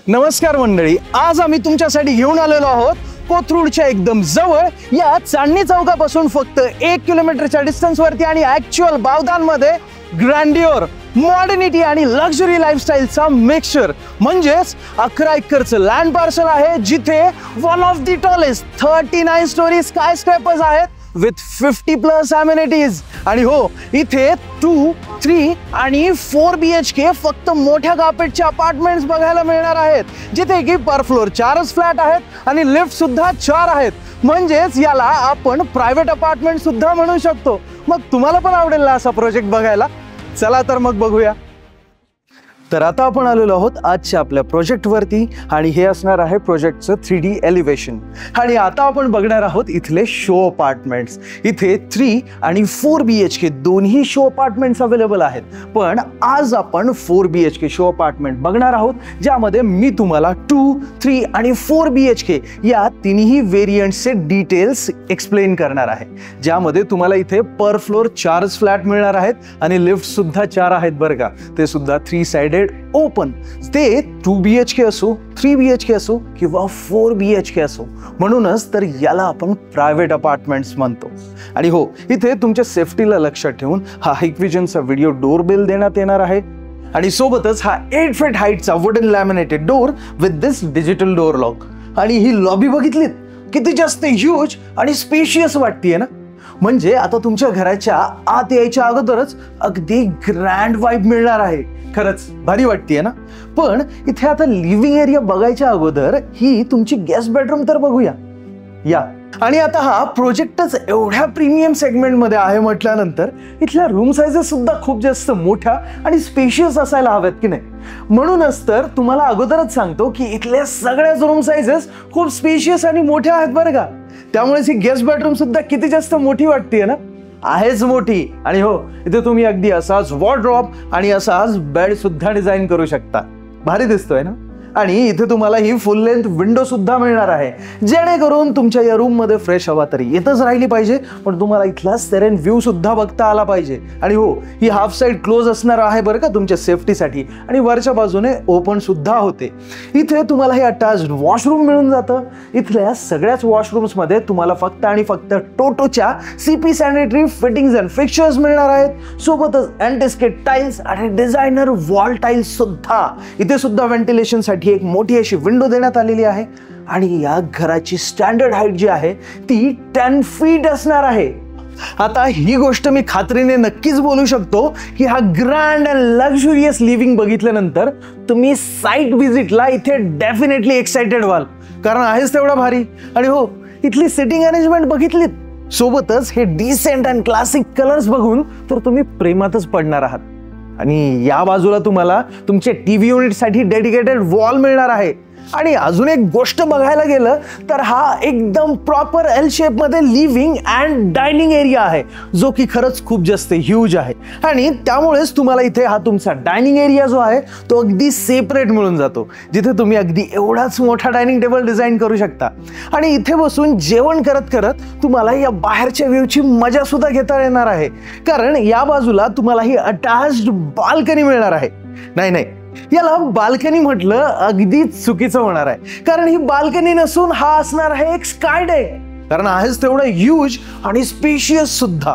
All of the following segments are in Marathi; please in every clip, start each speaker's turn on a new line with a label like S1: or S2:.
S1: नमस्कार मंडळी, आज आम्ही तुमच्यासाठी घेऊन आलेलो आहोत कोथरूडच्या एकदम जवळ या चांदणी चौकापासून फक्त 1 किलोमीटरच्या डिस्टन्स वरती आणि ऍक्च्युअल बावदानमध्ये ग्रँडिओर, मॉडर्निटी आणि लक्झरी लाईफस्टाईलचा मिक्सचर म्हणजेच 11 एकरचं लँड पार्सल आहे, जिथे one of the tallest 39 storey skyscrapers आहेत विथ 50+ अमेनिटीज. आणि हो, इथे 2, 3 आणि 4 BHK फक्त मोठ्या कार्पेटचे अपार्टमेंट्स बघायला मिळणार आहेत, जिथे की पर फ्लोर 4च फ्लॅट आहेत आणि लिफ्ट सुद्धा 4 आहेत. म्हणजेच याला आपण प्रायव्हेट अपार्टमेंट सुद्धा म्हणू शकतो. मग तुम्हाला पण आवडेल ना असा प्रोजेक्ट बघायला? चला तर मग बघूया. तर आता आपण आलेलो आहोत आजच्या आपल्या प्रोजेक्ट वरती आणि हे असणार आहे प्रोजेक्टचं 3D एलिव्हेशन. आणि आता आपण बघणार आहोत इथले शो अपार्टमेंट्स. इथे 3 आणि 4 BHK दोन्ही शो अपार्टमेंट्स अवेलेबल आहेत, पण आज आपण 4 BHK शो अपार्टमेंट बघणार आहोत, ज्यामध्ये मी तुम्हाला 2, 3 आणि 4 BHK या तिन्ही व्हेरियंट्सचे डिटेल्स एक्सप्लेन करणार आहे, ज्यामध्ये तुम्हाला इथे पर फ्लोर 4च फ्लॅट मिळणार आहेत आणि लिफ्ट सुद्धा 4 आहेत बरं का, ते सुद्धा 3 साइडेड ओपन. ते 2 BHK असो, 3 BHK असो किंवा 4 BHK असो, म्हणूनच तर याला आपण प्रायव्हेट अपार्टमेंट्स म्हणतो. आणि हो, इथे तुमच्या सेफ्टीला लक्षात ठेवून हा हायक्विजनचा व्हिडिओ डोरबेल देण्यात येणार आहे आणि सोबतच हा 8 फीट हाईटचा wooden laminated door with this digital door lock. आणि ही लॉबी बघितलीत, किती जास्त ह्यूज आणि स्पेशियस वाटतेय ना. म्हणजे आता तुमच्या घराच्या आत यायच्या अगोदरच अगदी ग्रँड वाईब मिळणार आहे. खरंच भारी वाटतेय ना. पण इथे आता लिव्हिंग एरिया बघायच्या अगोदर ही तुमची गेस्ट बेडरूम तर बघूया या. आणि आता हा प्रोजेक्टच एवढ्या प्रीमियम सेगमेंटमध्ये आहे म्हटल्यानंतर इथल्या रूम साइजेस सुद्धा खूप जास्त मोठ्या आणि स्पेशियस असायला हव्यात की नाही. म्हणूनच तर तुम्हाला अगोदरच सांगतो की इथल्या सगळ्याच रूम साइजेस खूप स्पेशियस आणि मोठ्या आहेत बरं का. त्यामुळेच ही गेस्ट बेडरूम सुद्धा किती जास्त मोठी वाटतेय ना. आहेच मोठी. आणि हो, इथे तुम्ही अगदी असाच वॉर्डरोब आणि असाच बेड सुद्धा डिझाईन करू शकता. भारी दिसतोय ना. आणि इथे तुम्हाला ही फुल लेंथ विंडो सुद्धा मिळणार आहे, जेणेकरून तुमच्या या रूम मध्ये फ्रेश हवा तरी येतच राहिली पाहिजे, पण तुम्हाला इथला सेरेन व्ह्यू सुद्धा बघता आला पाहिजे. आणि हो, ही हाफ साइड क्लोज असणार आहे बरं का तुमच्या सेफ्टीसाठी, आणि वरच्या बाजूने ओपन सुद्धा होते. इथे तुम्हाला हे अटॅच्ड वॉशरूम मिळून जातं. इथल्या सगळ्याच वॉशरूम्स मध्ये तुम्हाला फक्त आणि फक्त टोटोच्या CP sanitary fittings and fixtures मिळणार आहेत. सोबतच अँटीस्केट टाइल्स आणि डिझायनर वॉल टाइल्स सुद्धा. इथे सुद्धा व्हेंटिलेशन साठी एक मोठी अशी विंडो देण्यात आलेली आहे. आणि या घराची स्टँडर्ड हाईट जी आहे ती 10 फीट असणार आहे. आता ही गोष्ट मी खात्रीने नक्कीच बोलू शकतो की हा ग्रँड अँड लक्झुरियस लिव्हिंग बघितल्यानंतर तुम्ही साईट व्हिजिटला इथे डेफिनेटली एक्साइटेड व्हाल, कारण आहेच तेवढा भारी. आणि हो, इथली सिटिंग अरेंजमेंट बघितलीत, सोबतच हे डिसेंट अँड क्लासिक कलर्स बघून तर तुम्ही प्रेमातच पडणार आहात. आणि या बाजूला तुम्हाला तुमचे TV युनिटसाठी डेडिकेटेड वॉल मिळणार आहे. आणि अजून एक गोष्ट बघायला गेलं तर हा एकदम प्रॉपर L शेप मध्ये लिव्हिंग अँड डायनिंग एरिया आहे, जो की खरंच खूप जास्त ह्यूज आहे. आणि त्यामुळेच तुम्हाला इथे हा तुमचा डायनिंग एरिया जो आहे तो अगदी सेपरेट मिळून जातो, जिथे तुम्ही अगदी एवढाच मोठा डायनिंग टेबल डिझाईन करू शकता. आणि इथे बसून जेवण करत करत तुम्हाला या बाहेरच्या व्ह्यूची मजा सुद्धा घेता येणार आहे, कारण या बाजूला तुम्हाला ही अटॅच्ड बाल्कनी मिळणार आहे. नाही, याला बाल्कनी म्हटलं अगदी चुकीचं होणार आहे, कारण ही बाल्कनी नसून हा असणार आहे एक स्काय डेक. कारण आहेच तेवढं ह्यूज आणि स्पेशियस सुद्धा.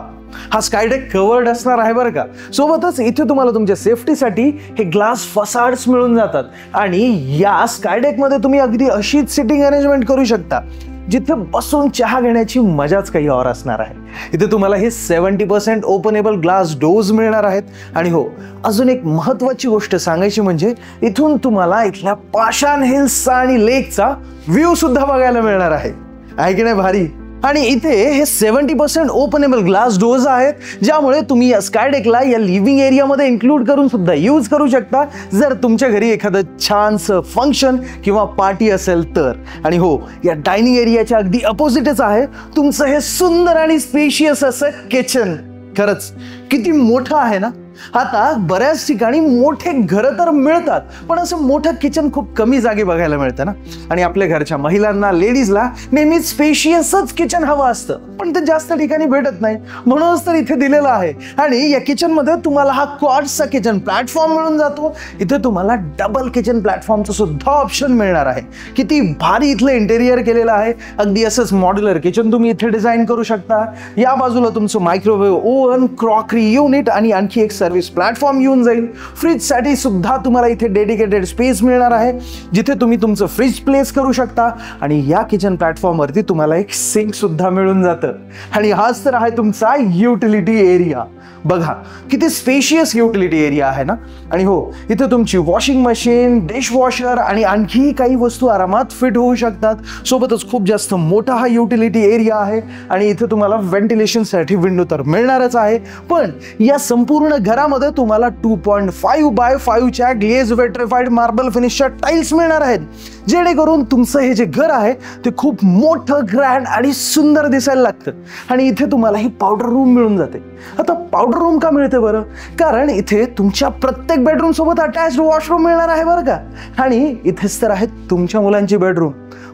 S1: हा स्काय डेक कवर्ड असणार आहे बरं का. सोबतच इथे तुम्हाला तुमच्या सेफ्टीसाठी हे ग्लास फसाड्स मिळून जातात. आणि या स्काय डेक मध्ये तुम्ही अगदी अशीच सिटिंग अरेंजमेंट करू शकता, जिथे बसून चहा घेण्याची मजाच काही और असणार आहे. इथे तुम्हाला हे 70% ओपनेबल ग्लास डोर्स मिळणार आहेत. आणि हो, अजून एक महत्वाची गोष्ट सांगायची म्हणजे इथून तुम्हाला इथल्या पाषाण हिल्सचा आणि लेकचा व्ह्यू सुद्धा बघायला मिळणार आहे. आहे की नाही भारी. आणि इथे हे 70% ओपनेबल ग्लास डोर्स आहेत, ज्यामुळे तुम्ही या स्काय डेकला या लिव्हिंग एरियामध्ये इन्क्लूड करून सुद्धा यूज करू शकता, जर तुमच्या घरी एखादं छानसं फंक्शन किंवा पार्टी असेल तर. आणि हो, या डायनिंग एरियाच्या अगदी अपोजिटच आहे तुमचं हे सुंदर आणि स्पेशियस असं किचन. खरंच किती मोठं आहे ना. आता बऱ्याच ठिकाणी मोठे घरं तर मिळतात, पण असं मोठं किचन खूप कमी जागी बघायला मिळतं ना. आणि आपल्या घरच्या महिलांना, लेडीजला नेहमीच स्पेशियसच किचन हवं असतं, पण ते जास्त ठिकाणी भेटत नाही. म्हणूनच तर इथे दिलेलं आहे. आणि या किचन मध्ये तुम्हाला हा क्वाड्सचा किचन प्लॅटफॉर्म मिळून जातो. इथे तुम्हाला डबल किचन प्लॅटफॉर्मचं सुद्धा ऑप्शन मिळणार आहे. किती भारी इथलं इंटेरियर केलेलं आहे. अगदी असंच मॉड्युलर किचन तुम्ही इथे डिझाईन करू शकता. या बाजूला तुमचं मायक्रोवेव्ह ओव्हन, क्रॉकरी युनिट आणि आणखी एक सर्व्हिस प्लॅटफॉर्म येऊन जाईल. फ्रीज साठी सुद्धा तुम्हाला इथे डेडिकेटेड स्पेस मिळणार आहे, जिथे तुम्ही तुमचं फ्रीज प्लेस करू शकता. आणि या किचन प्लॅटफॉर्म वरती तुम्हाला एक सिंक सुद्धा मिळून जातं. आणि हाच तर आहे तुमचा युटिलिटी एरिया. बघा किती स्पेशियस युटिलिटी एरिया आहे ना. आणि हो, इथे तुमची वॉशिंग मशीन, डिशवॉशर आणि आणखी काही वस्तू आरामात फिट होऊ शकतात. सोबतच खूप जास्त मोठा हा युटिलिटी एरिया आहे. आणि इथे तुम्हाला व्हेंटिलेशनसाठी विंडो तर मिळणारच आहे, पण या संपूर्ण घरामध्ये तुम्हाला 2.5x5 ग्लेज विट्रिफाईड मार्बल फिनिशच्या टाईल्स मिळणार आहेत, जेणेकरून तुमचं हे जे घर आहे ते खूप मोठं, ग्रँड आणि सुंदर दिसायला लागतं. आणि इथे तुम्हाला ही पावडर रूम मिळून जाते. आता पावडर रूम का मिळते बरं? कारण इथे तुमच्या प्रत्येक बेडरूम सोबत अटॅच्ड वॉशरूम मिळणार आहे बरं का. आणि इथेच तर आहे तुमच्या मुलांची बेडरूम.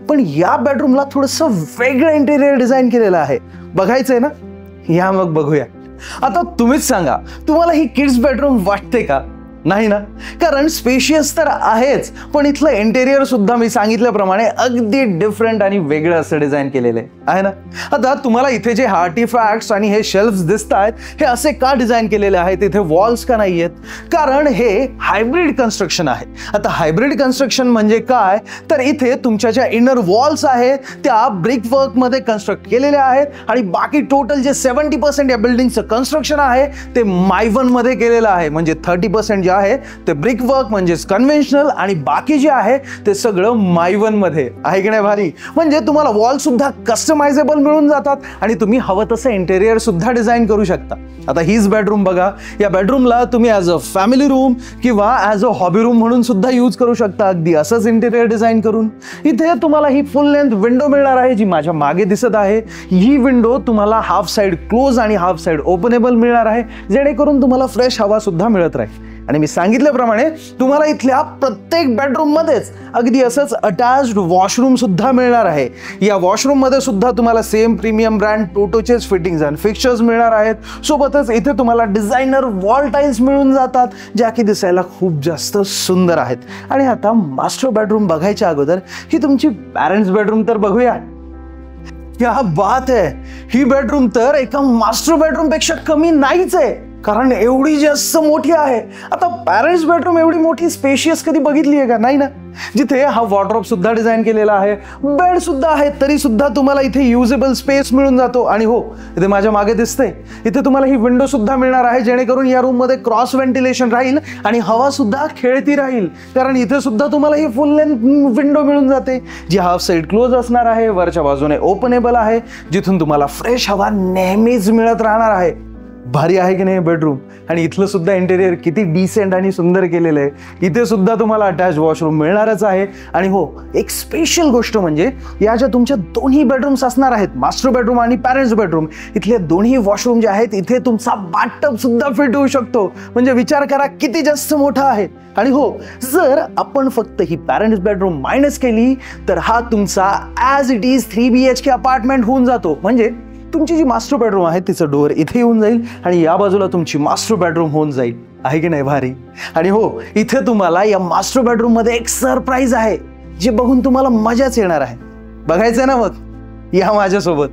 S1: पण या बेडरूमला थोडंसं वेगळं इंटेरियर डिझाईन केलेलं आहे. बघायचंय ना? या मग बघूया. आता तुम्हीच सांगा, तुम्हाला ही किड्स बेडरूम वाटते का? नाही ना? कारण स्पेशियस तर आहेच, पण इथलं इंटेरियर सुद्धा मी सांगितल्याप्रमाणे अगदी डिफरंट आणि वेगळं असं डिझाईन केलेलं आहे ना. आता तुम्हाला इथे जे आर्टिफॅक्ट्स आणि हे शेल्फ्स दिसत आहेत, हे असे का डिझाईन केलेले आहेत? इथे वॉल्स का नाही आहेत? कारण हे हायब्रिड कन्स्ट्रक्शन आहे. आता हायब्रिड कन्स्ट्रक्शन म्हणजे काय? तर इथे तुमच्या ज्या इनर वॉल्स आहेत त्या ब्रिक वर्क मध्ये कन्स्ट्रक्ट केलेल्या आहेत, आणि बाकी टोटल जे 70% या बिल्डिंगचं कन्स्ट्रक्शन आहे ते मायवन मध्ये केलेलं आहे. म्हणजे 30% जे आहे ते ब्रिक वर्क म्हणजेच कन्व्हेन्शनल, आणि बाकी जे आहे ते सगळं मायवन मध्ये आहे की नाही भारी? म्हणजे तुम्हाला वॉल सुद्धा कस्टमायझेबल मिळून जातात आणि तुम्ही हवं तसं इंटेरियर सुद्धा डिझाईन करू शकता. आता हीच बेडरूम बघा. या बेडरूमला तुम्ही ॲज अ फॅमिली रूम किंवा ॲज अ हॉबी रूम म्हणून सुद्धा यूज करू शकता, अगदी असंच इंटेरियर डिझाईन करून. इथे तुम्हाला ही फुल लेंथ विंडो मिळणार आहे, जी माझ्या मागे दिसत आहे. ही विंडो तुम्हाला हाफ साइड क्लोज आणि हाफ साइड ओपनेबल मिळणार आहे, जेणेकरून तुम्हाला फ्रेश हवा सुद्धा मिळत राहील. आणि मी सांगितल्याप्रमाणे तुम्हाला इथल्या प्रत्येक बेडरूम मध्येच अगदी असंच अटॅच्ड वॉशरूम सुद्धा मिळणार आहे. या वॉशरूम मध्ये सुद्धा तुम्हाला सेम प्रीमियम ब्रँड टोटोचेच फिटिंग्स आणि फिक्चर्स मिळणार आहेत. सोबतच इथे तुम्हाला डिझायनर वॉल टाईल्स मिळून जातात, ज्या की दिसायला खूप जास्त सुंदर आहेत. आणि आता मास्टर बेडरूम बघायच्या अगोदर ही तुमची पॅरेंट्स बेडरूम तर बघूया. क्या बात आहे! ही बेडरूम तर एका मास्टर बेडरूम पेक्षा कमी नाहीच आहे, कारण एवढी जास्त मोठी आहे. आता पॅरेंट्स बेडरूम एवढी मोठी स्पेशियस कधी बघितली आहे का? नाही ना. जिथे हा वॉर्डरोब सुद्धा डिझाईन केलेला आहे, बेड सुद्धा आहे, तरी सुद्धा तुम्हाला इथे युजेबल स्पेस मिळून जातो. आणि हो, इथे माझ्या मागे दिसतंय, इथे तुम्हाला ही विंडो सुद्धा मिळणार आहे, जेणेकरून या रूम मध्ये क्रॉस व्हेंटिलेशन राहील आणि हवा सुद्धा खेळती राहील. कारण इथे सुद्धा तुम्हाला ही फुल लेंथ विंडो मिळून जाते, जी हाफ साइड क्लोज असणार आहे, वरच्या बाजूने ओपनेबल आहे, जिथून तुम्हाला फ्रेश हवा नेहमीच मिळत राहणार आहे. भारी आहे की नाही बेडरूम? आणि इथलं सुद्धा इंटेरियर किती डिसेंट आणि सुंदर केलेलं आहे. इथे सुद्धा तुम्हाला अटॅच वॉशरूम मिळणारच आहे. आणि हो, एक स्पेशल गोष्ट म्हणजे या ज्या तुमच्या दोन्ही बेडरूम्स असणार आहेत, मास्टर बेडरूम आणि पॅरेंट्स बेडरूम, इथले दोन्ही वॉशरूम जे आहेत इथे तुमचा बाथटब सुद्धा फिट होऊ शकतो. म्हणजे विचार करा किती जास्त मोठा आहे. आणि हो, जर आपण फक्त ही पॅरेंट्स बेडरूम मायनस केली तर हा तुमचा as it is 3 BHK apartment होऊन जातो. म्हणजे तुमची जी मास्टर बेडरूम आहे तिचं डोअर इथे येऊन जाईल आणि या बाजूला तुमची मास्टर बेडरूम होऊन जाईल. आहे की नाही भारी? आणि हो, इथे तुम्हाला या मास्टर बेडरूम मध्ये एक सरप्राईज आहे, जे बघून तुम्हाला मजाच येणार आहे. बघायचंय ना? मग या माझ्यासोबत.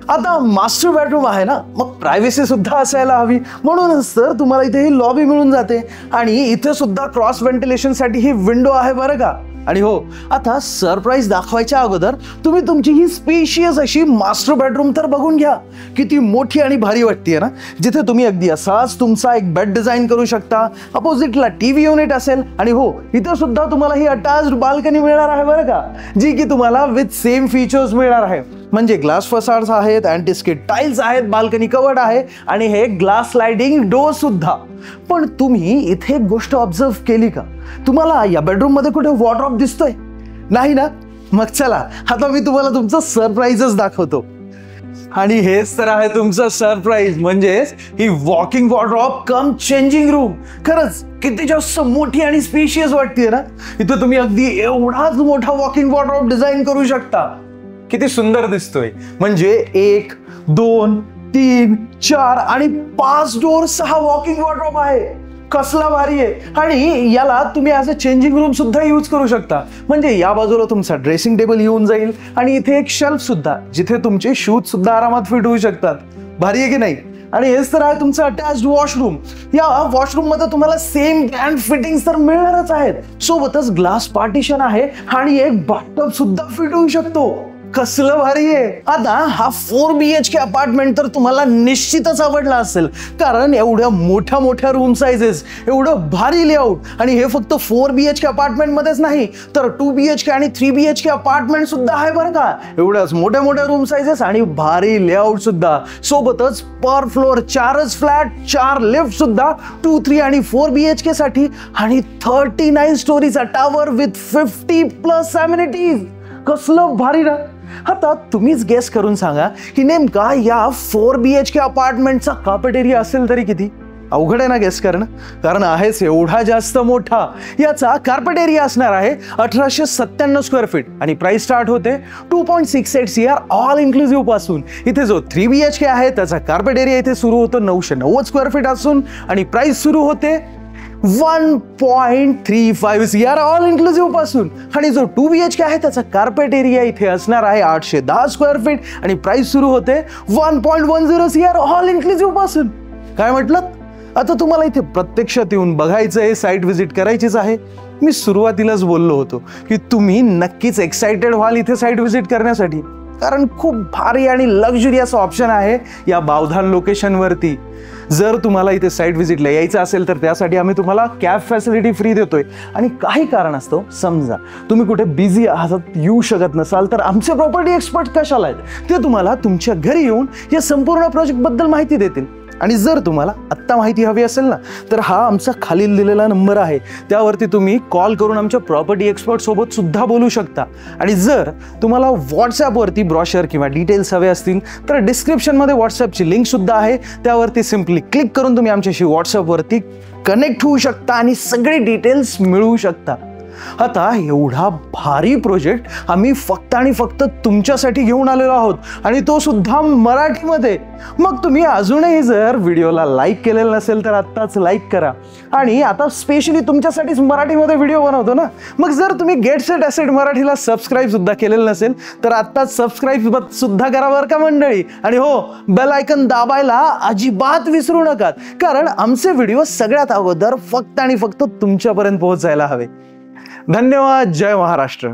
S1: आता मास्टर बेडरूम आहे ना, मग प्रायव्हसी सुद्धा असायला हवी. म्हणूनच तर तुम्हाला इथे ही लॉबी मिळून जाते आणि इथे सुद्धा क्रॉस व्हेंटिलेशन साठी ही विंडो आहे बरं का. आणि हो, आता सरप्राईज दाखवायच्या अगोदर तुम्ही तुमची ही स्पेशियस अशी मास्टर बेडरूम तर बघून घ्या. किती मोठी आणि भारी वाटते ना. जिथे तुम्ही अगदी असाच तुमचा एक बेड डिझाईन करू शकता. अपोजिटला टीव्ही युनिट असेल. आणि हो, इथे सुद्धा तुम्हाला ही अटॅच्ड बाल्कनी मिळणार आहे बरं का, जी की तुम्हाला विथ सेम फीचर्स मिळणार आहे. म्हणजे ग्लास फसाड्स आहेत, अँटी स्किड टाईल्स आहेत, बाल्कनी कवर्ड आहे आणि हे ग्लास स्लायडिंग डोअर सुद्धा. पण तुम्ही इथे एक गोष्ट ऑब्झर्व केली का? तुम्हाला या बेडरूम मध्ये कुठे वॉर्डरोब दिसतोय? नाही ना? मग चला, आता मी तुम्हाला तुमचं सरप्राईजच दाखवतो. आणि हेच तर आहे तुमचं सरप्राईज, म्हणजेच ही वॉकिंग वॉर्डरोब कम चेंजिंग रूम. खरंच किती जास्त मोठी आणि स्पेशियस वाटते ना. इथं तुम्ही अगदी एवढाच मोठा वॉकिंग वॉर्डरोब डिझाईन करू शकता. किती सुंदर दिसतोय. म्हणजे 1, 2, 3, 4 आणि 5 डोअर 6 वॉकिंग वॉर्डरोब आहे. कसला भारी आहे. आणि याला तुम्ही ॲज अ चेंजिंग रूम सुद्धा यूज करू शकता. म्हणजे या बाजूला तुमचा ड्रेसिंग टेबल येऊन जाईल आणि इथे एक शेल्फ सुद्धा, जिथे तुमचे शूज सुद्धा आरामात फिट होऊ शकतात. भारी आहे की नाही. आणि हेच तर आहे तुमचं अटॅच्ड वॉशरूम. या वॉशरूम मध्ये तुम्हाला सेम ब्रँड फिटिंग्स तर मिळणारच आहेत. सोबतच ग्लास पार्टिशन आहे आणि एक बाथटब सुद्धा फिट होऊ शकतो. कसलं भारी आहे. आता हा 4 BHK अपार्टमेंट तर तुम्हाला निश्चितच आवडला असेल, कारण एवढ्या मोठ्या मोठ्या रूम साइजेस, एवढं भारी लेआउट. आणि हे फक्त 4 BHK अपार्टमेंट मध्येच नाही, तर 2 BHK आणि 3 BHK अपार्टमेंट सुद्धा आहे बरं का. एवढ्याच मोठ्या मोठ्या रूम साइजेस आणि भारी लेआउट सुद्धा. सोबतच पर फ्लोअर 4च फ्लॅट, 4 लिफ्ट सुद्धा 2, 3 आणि 4 BHK साठी, आणि 39 स्टोरीचा टावर विथ 50+ अम्युनिटीज. कसलं भारी ना. आता तुम्हीच गेस करून सांगा की नेमका या 4 BHK अपार्टमेंटचा कार्पेट एरिया असेल तरी किती. अवघड आहे ना गेस करणं, कारण आहेच एवढा जास्त मोठा. याचा कार्पेट एरिया असणार आहे 1897 स्क्वेअर फीट आणि प्राइस स्टार्ट होते 2.68 CR ऑल इन्क्लुसिव्ह पासून. इथे जो 3 BHK आहे त्याचा कार्पेट एरिया इथे सुरू होतो 990 स्क्वेअर फीट असून आणि प्राइस सुरू होते 1.35 CR ऑल इन्क्लुसिव्ह पासून. आणि जो 2 BHK आहे त्याचा कार्पेट एरिया इथे असणार आहे 810 स्क्वेअर फीट आणि प्राइस सुरू होते 1.10 CR ऑल इन्क्लुसिव्ह पासून. काय म्हटलं. आता तुम्हाला इथे प्रत्यक्षात येऊन बघायचंय, साईट व्हिजिट करायचीच आहे. मी सुरुवातीलाच बोललो होतो की तुम्ही नक्कीच एक्साइटेड व्हाल इथे साईट व्हिजिट करण्यासाठी, कारण खूप भारी आणि लक्झुरियस ऑप्शन आहे या बावधान लोकेशनवरती. जर तुम्हाला इथे साईट व्हिजिटला यायचं असेल तर त्यासाठी आम्ही तुम्हाला कॅब फॅसिलिटी फ्री देतोय. आणि काही कारणास्तव समजा तुम्ही कुठे बिझी आहात, येऊ शकत नसाल, तर आमचे प्रॉपर्टी एक्सपर्ट कशाला आहेत, ते तुम्हाला तुमच्या घरी येऊन या संपूर्ण प्रोजेक्टबद्दल माहिती देतील. आणि जर तुम्हाला आत्ता माहिती हवी असेल ना, तर हा आमचा खालील दिलेला नंबर आहे, त्यावरती तुम्ही कॉल करून आमच्या प्रॉपर्टी एक्सपर्ट सोबत सुद्धा बोलू शकता. आणि जर तुम्हाला व्हॉट्सॲपवरती ब्रॉशर किंवा डिटेल्स हवे असतील तर डिस्क्रिप्शनमध्ये व्हॉट्सॲपची लिंक सुद्धा आहे, त्यावरती सिम्पली क्लिक करून तुम्ही आमच्याशी व्हॉट्सॲपवरती कनेक्ट होऊ शकता आणि सगळे डिटेल्स मिळवू शकता. आता एवढा भारी प्रोजेक्ट आम्ही फक्त आणि फक्त तुमच्यासाठी घेऊन आलेलो आहोत, आणि तो सुद्धा मराठीमध्ये. मग तुम्ही अजूनही जर व्हिडिओला लाईक केलेलं नसेल तर आत्ताच लाईक करा. आणि आता स्पेशली तुमच्यासाठीच मराठीमध्ये व्हिडिओ बनवतो ना, मग जर तुम्ही गेट सेट ॲसेट मराठीला सबस्क्राईब सुद्धा केलेलं नसेल तर आत्ताच सबस्क्राईब सुद्धा करा बरं का मंडळी. आणि हो, बेल आयकन दाबायला अजिबात विसरू नका, कारण आमचे व्हिडिओ सगळ्यात अगोदर फक्त आणि फक्त तुमच्यापर्यंत पोहोचायला हवे. धन्यवाद. जय महाराष्ट्र.